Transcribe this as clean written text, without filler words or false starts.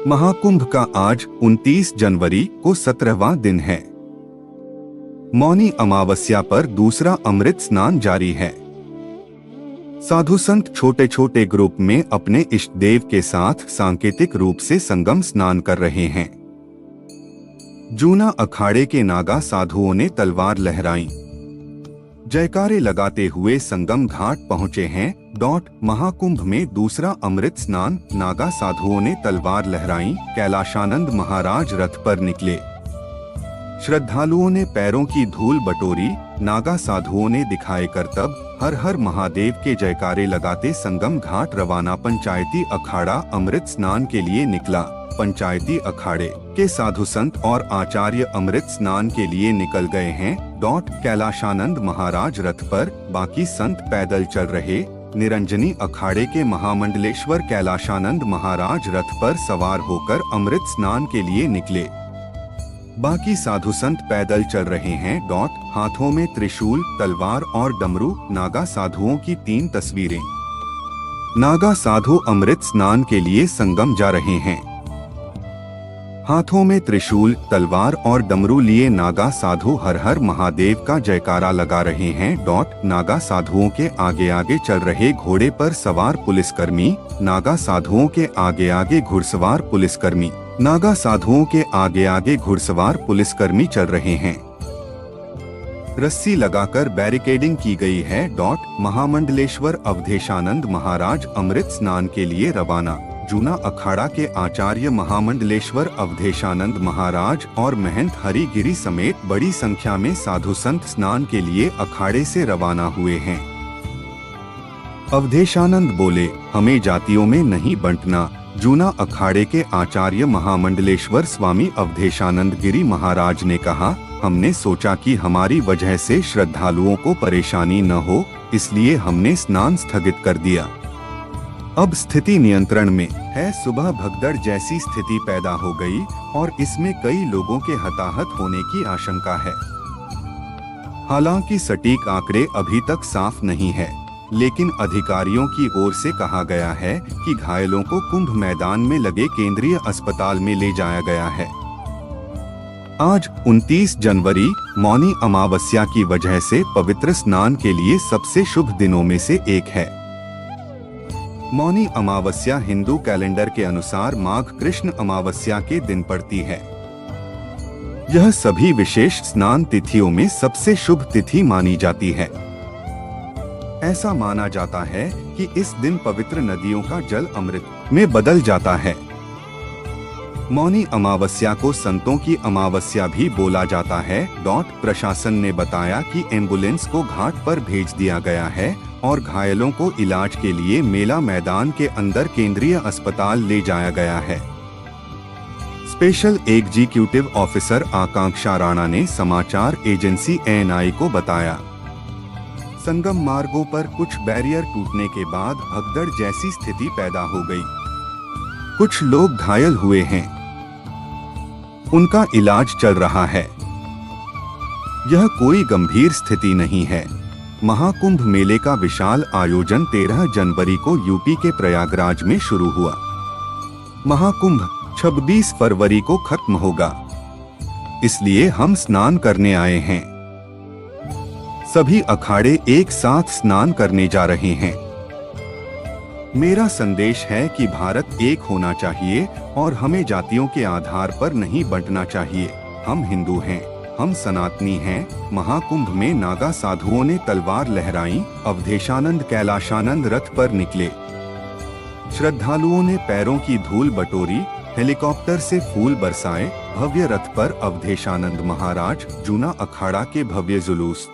महाकुंभ का आज 29 जनवरी को 17वां दिन है। मौनी अमावस्या पर दूसरा अमृत स्नान जारी है। साधु संत छोटे छोटे ग्रुप में अपने इष्ट देव के साथ सांकेतिक रूप से संगम स्नान कर रहे हैं। जूना अखाड़े के नागा साधुओं ने तलवार लहराई, जयकारे लगाते हुए संगम घाट पहुंचे हैं। महाकुंभ में दूसरा अमृत स्नान। नागा साधुओं ने तलवार लहराई, कैलाशानंद महाराज रथ पर निकले। श्रद्धालुओं ने पैरों की धूल बटोरी, नागा साधुओं ने दिखाए करतब, हर हर महादेव के जयकारे लगाते संगम घाट रवाना। पंचायती अखाड़ा अमृत स्नान के लिए निकला। पंचायती अखाड़े के साधु संत और आचार्य अमृत स्नान के लिए निकल गए हैं। कैलाशानंद महाराज रथ पर, बाकी संत पैदल चल रहे। निरंजनी अखाड़े के महामंडलेश्वर कैलाशानंद महाराज रथ पर सवार होकर अमृत स्नान के लिए निकले। बाकी साधु संत पैदल चल रहे हैं। हाथों में त्रिशूल, तलवार और डमरू। नागा साधुओं की 3 तस्वीरें। नागा साधु अमृत स्नान के लिए संगम जा रहे हैं। हाथों में त्रिशूल, तलवार और डमरू लिए नागा साधु हर हर महादेव का जयकारा लगा रहे हैं। नागा साधुओं के आगे आगे चल रहे घोड़े पर सवार पुलिसकर्मी। नागा साधुओं के आगे आगे घुड़सवार पुलिसकर्मी। नागा साधुओं के आगे आगे घुड़सवार पुलिसकर्मी चल रहे हैं। रस्सी लगाकर बैरिकेडिंग की गई है। महामंडलेश्वर अवधेशानंद महाराज अमृत स्नान के लिए रवाना। जूना अखाड़ा के आचार्य महामंडलेश्वर अवधेशानंद महाराज और महंत हरिगिरी समेत बड़ी संख्या में साधु संत स्नान के लिए अखाड़े से रवाना हुए हैं। अवधेशानंद बोले, हमें जातियों में नहीं बंटना। जूना अखाड़े के आचार्य महामंडलेश्वर स्वामी अवधेशानंद गिरी महाराज ने कहा, हमने सोचा कि हमारी वजह से श्रद्धालुओं को परेशानी न हो, इसलिए हमने स्नान स्थगित कर दिया। अब स्थिति नियंत्रण में है। सुबह भगदड़ जैसी स्थिति पैदा हो गई और इसमें कई लोगों के हताहत होने की आशंका है। हालांकि सटीक आंकड़े अभी तक साफ नहीं है, लेकिन अधिकारियों की ओर से कहा गया है कि घायलों को कुंभ मैदान में लगे केंद्रीय अस्पताल में ले जाया गया है। आज 29 जनवरी मौनी अमावस्या की वजह से पवित्र स्नान के लिए सबसे शुभ दिनों में से एक है। मौनी अमावस्या हिंदू कैलेंडर के अनुसार माघ कृष्ण अमावस्या के दिन पड़ती है। यह सभी विशेष स्नान तिथियों में सबसे शुभ तिथि मानी जाती है। ऐसा माना जाता है कि इस दिन पवित्र नदियों का जल अमृत में बदल जाता है। मौनी अमावस्या को संतों की अमावस्या भी बोला जाता है। प्रशासन ने बताया कि एम्बुलेंस को घाट पर भेज दिया गया है और घायलों को इलाज के लिए मेला मैदान के अंदर केंद्रीय अस्पताल ले जाया गया है। स्पेशल एग्जीक्यूटिव ऑफिसर आकांक्षा राणा ने समाचार एजेंसी एएनआई को बताया, संगम मार्गों पर कुछ बैरियर टूटने के बाद भगदड़ जैसी स्थिति पैदा हो गई। कुछ लोग घायल हुए हैं, उनका इलाज चल रहा है। यह कोई गंभीर स्थिति नहीं है। महाकुंभ मेले का विशाल आयोजन 13 जनवरी को यूपी के प्रयागराज में शुरू हुआ। महाकुंभ 26 फरवरी को खत्म होगा, इसलिए हम स्नान करने आए हैं। सभी अखाड़े एक साथ स्नान करने जा रहे हैं। मेरा संदेश है कि भारत एक होना चाहिए और हमें जातियों के आधार पर नहीं बंटना चाहिए। हम हिंदू हैं, हम सनातनी हैं। महाकुंभ में नागा साधुओं ने तलवार लहराई, अवधेशानंद कैलाशानंद रथ पर निकले। श्रद्धालुओं ने पैरों की धूल बटोरी, हेलीकॉप्टर से फूल बरसाए। भव्य रथ पर अवधेशानंद महाराज, जूना अखाड़ा के भव्य जुलूस।